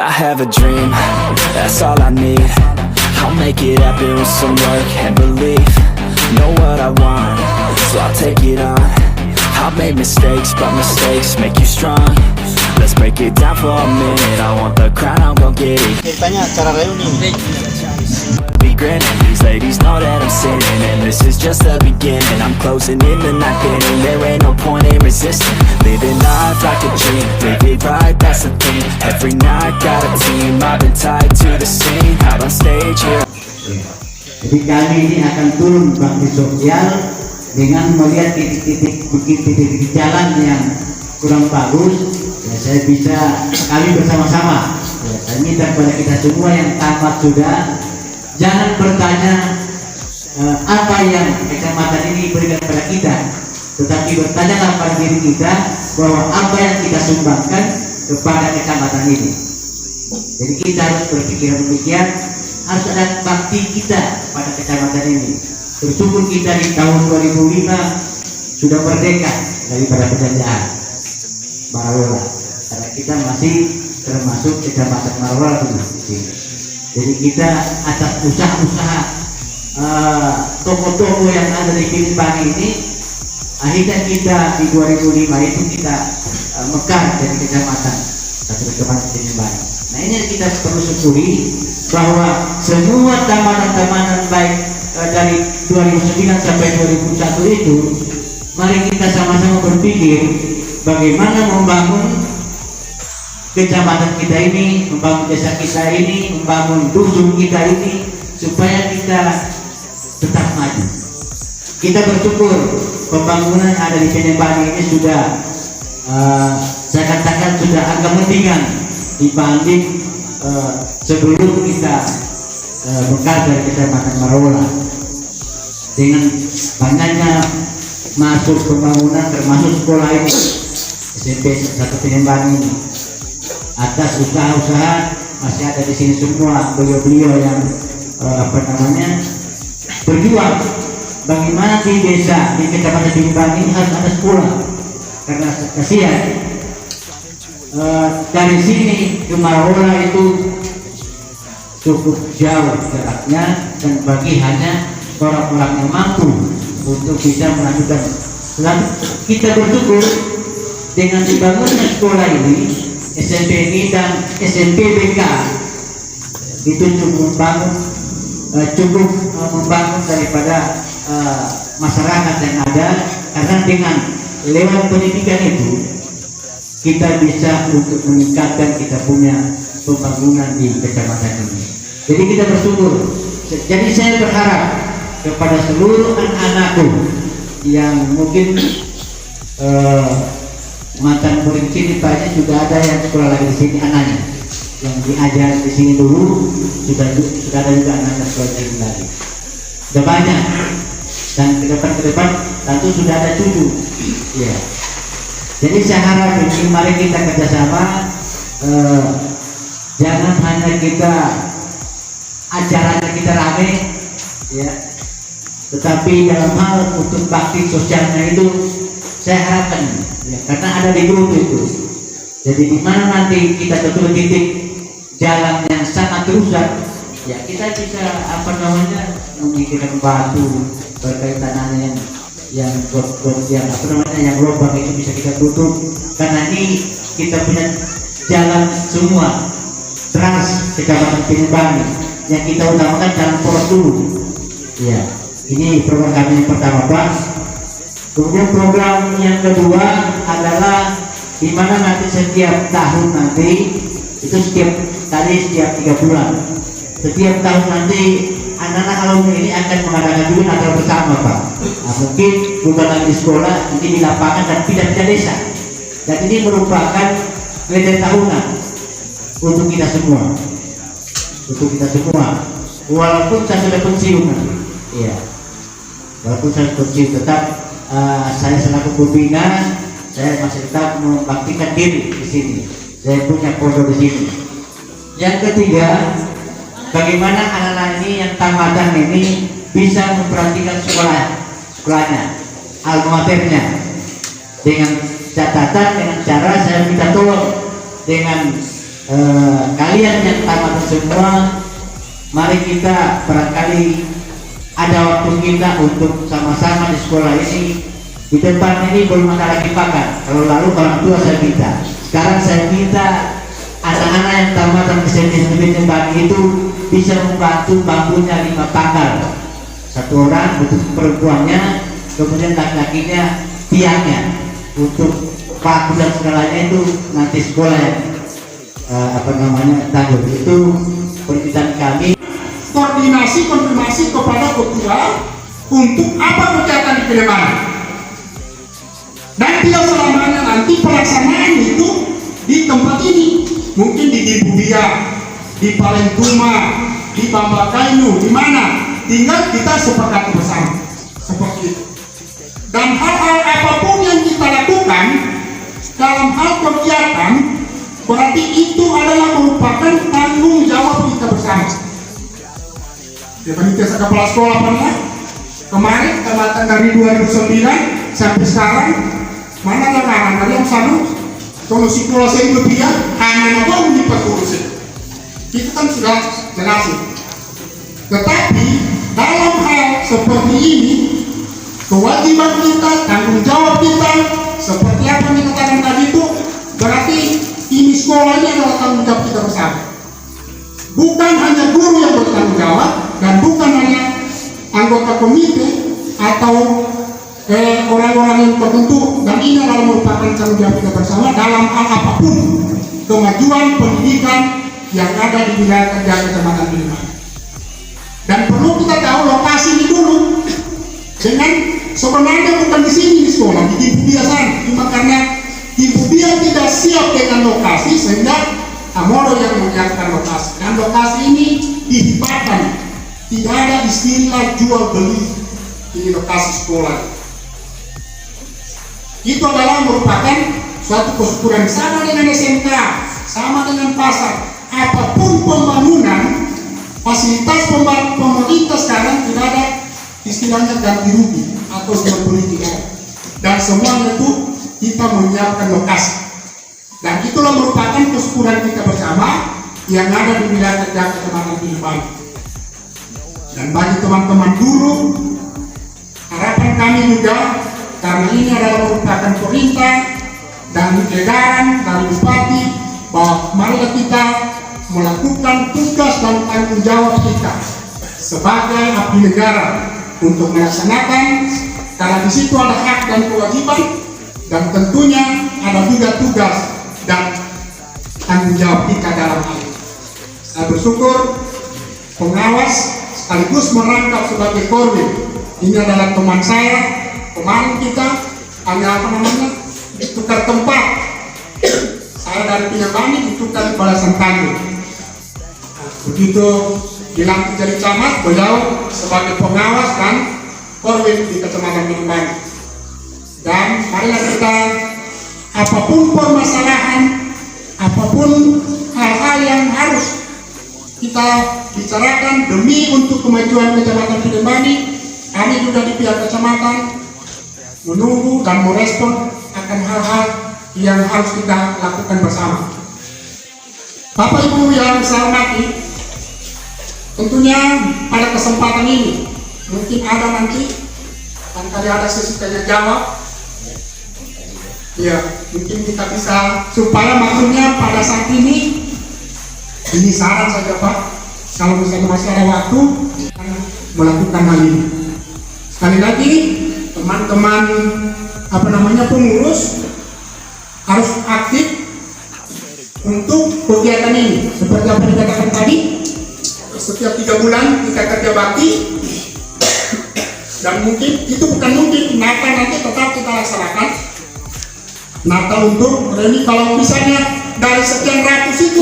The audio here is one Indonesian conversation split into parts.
I have a dream, that's all I need. I'll make it happen with some work and belief. Know what I want, so I'll take it on. I've made mistakes, but mistakes make you strong. Let's break it down for a minute. I want the crown, I'm gon' get it. Tanya cara reuni. Be grinning, these ladies know that I'm sinning, and this is just the beginning. I'm closing in the night inning, there ain't no point in resisting. Living life like a dream, live it right, that's the thing. Every night got a team, I've been tied to the scene. Out on stage here. Jadi kami ini akan turun bakti sosial dengan melihat titik-titik jalan yang kurang bagus. Ya, saya bisa kami bersama-sama. Ya, saya minta kepada kita semua yang tamat sudah, jangan bertanya apa yang kecamatan ini berikan kepada kita, tetapi bertanyalah pada diri kita bahwa apa yang kita sumbangkan kepada kecamatan ini. Jadi kita harus berpikir demikian, harus ada bakti kita pada kecamatan ini. Bersyukur kita di tahun 2005 sudah merdeka daripada penjajahan Marawola, karena kita masih termasuk kecamatan Marawola di sini. Jadi kita atas usaha-usaha toko-toko yang ada di Pilihan ini, akhirnya kita di 2005 itu kita mekar dari kecamatan Pilihan. Nah, ini yang kita perlu syukuri, bahwa semua taman-tamanan baik dari 2009 sampai 2001 itu, mari kita sama-sama berpikir bagaimana membangun kecamatan kita ini, membangun desa kita ini, membangun dusun kita ini, supaya kita tetap maju. Kita bersyukur pembangunan yang ada di Penyembani ini sudah saya katakan sudah agak mendingan dibanding sebelum kita mekar dari kecamatan Marawola. Dengan banyaknya masuk pembangunan termasuk sekolah ini, SMP 1 Penyembani ini, atas usaha-usaha masih ada di sini semua beliau-beliau yang berjuang bagaimana di desa di kecamatan Penyembani ini harus ada sekolah, karena kasihan dari sini ke Marawola itu cukup jauh jaraknya, dan bagi hanya orang-orang yang mampu untuk bisa melanjutkan. Lalu kita bersyukur dengan dibangunnya sekolah ini, SMP ini dan SMP BK itu cukup membangun daripada masyarakat yang ada, karena dengan lewat pendidikan itu kita bisa untuk meningkatkan kita punya pembangunan di kecamatan ini. Jadi kita bersyukur. Jadi saya berharap kepada seluruh anak-anakku yang mungkin mantan murid sini, banyak juga ada yang sekolah lagi di sini anaknya, yang diajar di sini dulu sudah ada juga anak sekolah di sini lagi. Sudah banyak, dan ke depan tentu sudah ada cucu. Ya. Jadi saya harap ini mari kita kerjasama, jangan hanya kita acaranya kita rame, ya, tetapi dalam hal untuk bakti sosialnya itu saya harapkan, ya, karena ada di grup itu. Jadi di mana nanti kita tentu titik jalan yang sangat rusak, ya kita bisa memikirkan batu berkaitan yang yang lubang itu bisa kita tutup, karena ini kita punya jalan semua trans kecamatan Penyembani yang kita utamakan jalan poros dulu. Ya, ini program kami yang pertama, Pak. Kemudian program yang kedua adalah di mana nanti setiap tahun nanti itu setiap 3 bulan, setiap tahun nanti anak-anak alumni ini akan mengadakan juga Natal bersama, Pak. Nah, mungkin bukan lagi di sekolah, nanti di lapangan dan pindah-pindah desa. Dan ini merupakan gereja tahunan untuk kita semua, Walaupun saya sudah pensiun, iya, walaupun saya pensiun, tetap saya selaku pembina, saya masih tetap membaktikan diri di sini. Saya punya pondok di sini. Yang ketiga, bagaimana anak-anak ini yang tamatan ini bisa memperhatikan sekolahnya, alma maternya, dengan catatan, dengan cara saya minta tolong dengan kalian yang tamat semua, mari kita barangkali ada waktu kita untuk sama-sama di sekolah ini. Di tempat ini belum ada lagi pakan. Kalau lalu orang tua saya minta, sekarang saya minta anak-anak yang tamatan SMP tempat itu bisa membantu bambunya 5 pakar, 1 orang untuk perempuannya, kemudian laki-lakinya tiangnya untuk paku dan segalanya itu nanti sekolah yang tanggung. Itu permintaan kami. Konfirmasi kepada ketua untuk apa kegiatan di Pilihan. Dan tidak selamanya nanti pelaksanaan itu di tempat ini, mungkin di Gibubia, di Palentuma, di Bambakainu, di mana tinggal kita sepakati bersama seperti itu. Dan hal-hal apapun yang kita lakukan dalam hal kegiatan, berarti itu adalah merupakan tanggung jawab kita bersama. Ya, panitia kepala sekolah pernah kemarin tamatan dari 2009 sampai sekarang, mana yang sanu kalau sekolah saya lebih ya anak apa menyipat kursi itu kan sudah jelas. Tetapi dalam hal seperti ini, kewajiban kita, tanggung jawab kita, seperti apa yang dikatakan tadi itu, berarti ini sekolah ini adalah tanggung jawab kita bersama. Bukan hanya guru yang bertanggung jawab, dan bukan hanya anggota komite atau orang-orang yang tertentu, dan ini adalah merupakan tanggung jawab kita bersama dalam hal apapun kemajuan pendidikan yang ada di wilayah kerja Kecamatan Pilihan. Dan perlu kita tahu lokasi ini dulu, dengan sebenarnya bukan di sini di sekolah, di Gibubia sana, cuma karena Gibubia tidak siap dengan lokasi sehingga Amoro yang menyiapkan lokasi, dan lokasi ini dihibatkan, tidak ada istilah jual beli di lokasi sekolah. Itu adalah merupakan suatu kesyukuran, sama dengan SMK, sama dengan pasar, apapun pembangunan fasilitas pemerintah sekarang tidak ada istilahnya ganti rugi atau jual beli tidak, dan semuanya itu kita menyiapkan lokasi. Dan itulah merupakan kesyukuran kita bersama yang ada di wilayah kerja Kecamatan Pilihan. Dan bagi teman-teman guru, harapan kami juga, karena ini adalah merupakan perintah dan edaran dari Bupati, bahwa marilah kita melakukan tugas dan tanggung jawab kita sebagai abdi negara untuk melaksanakan, karena di situ ada hak dan kewajiban, dan tentunya ada juga tugas dan tanggung jawab kita dalam hal ini. Saya bersyukur pengawas sekaligus merangkap sebagai korwil ini adalah teman saya. Kemarin kita hanya tukar tempat, saya dari Pinambani ditukar di Balasan Tanjung. Begitu dilantik jadi camat, beliau sebagai pengawas dan korwil di Kecamatan Pinambani. Dan marilah kita, apapun permasalahan, apapun hal-hal yang harus kita bicarakan demi untuk kemajuan Kecamatan Pinambani, kami juga di pihak kecamatan menunggu dan merespon akan hal-hal yang harus kita lakukan bersama. Bapak Ibu yang saya hormati, tentunya pada kesempatan ini mungkin ada nanti barangkali ada sesi tanya jawab. Ya, mungkin kita bisa, supaya maksudnya pada saat ini saran saja Pak, kalau misalnya masih ada waktu melakukan hal ini. Sekali lagi teman-teman pengurus harus aktif untuk kegiatan ini. Seperti apa dikatakan tadi, setiap 3 bulan kita kerja bakti, dan mungkin itu bukan mungkin Natal nanti tetap kita laksanakan. Natal untuk ini, kalau misalnya dari sekian ratus itu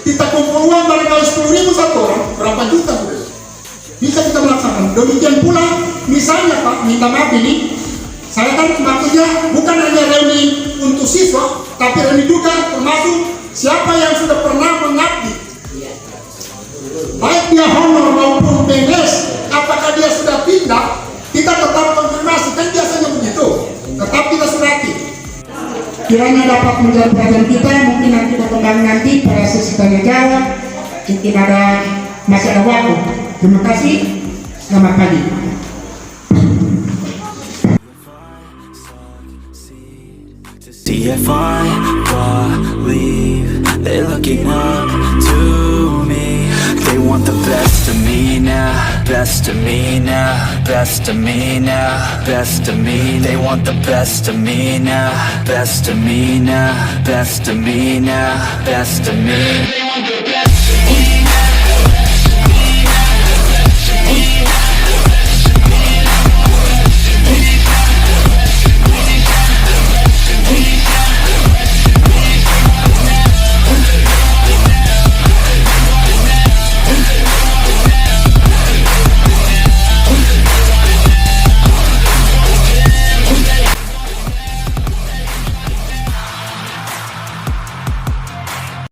kita kumpul uang barangkali 10.000 satu orang, berapa juta bisa kita melaksanakan. Demikian pula misalnya Pak, minta maaf ini, saya kan maksudnya bukan hanya reuni untuk siswa, tapi reuni juga termasuk siapa yang sudah pernah mengabdi, baik dia honor maupun PNS, apakah dia sudah pindah, kita tetap konfirmasi, kan biasanya begitu, tetap kita surati. kiranya dapat menjadi perhatian kita. Mungkin nanti berkembang nanti pada sesi tanya jawab, mungkin masih ada waktu. Terima kasih, selamat pagi. See if I believe they're looking up to me. They want the best of me now, best of me now, best of me now, best of me. They want the best of me now, best of me now, best of me now, best of me.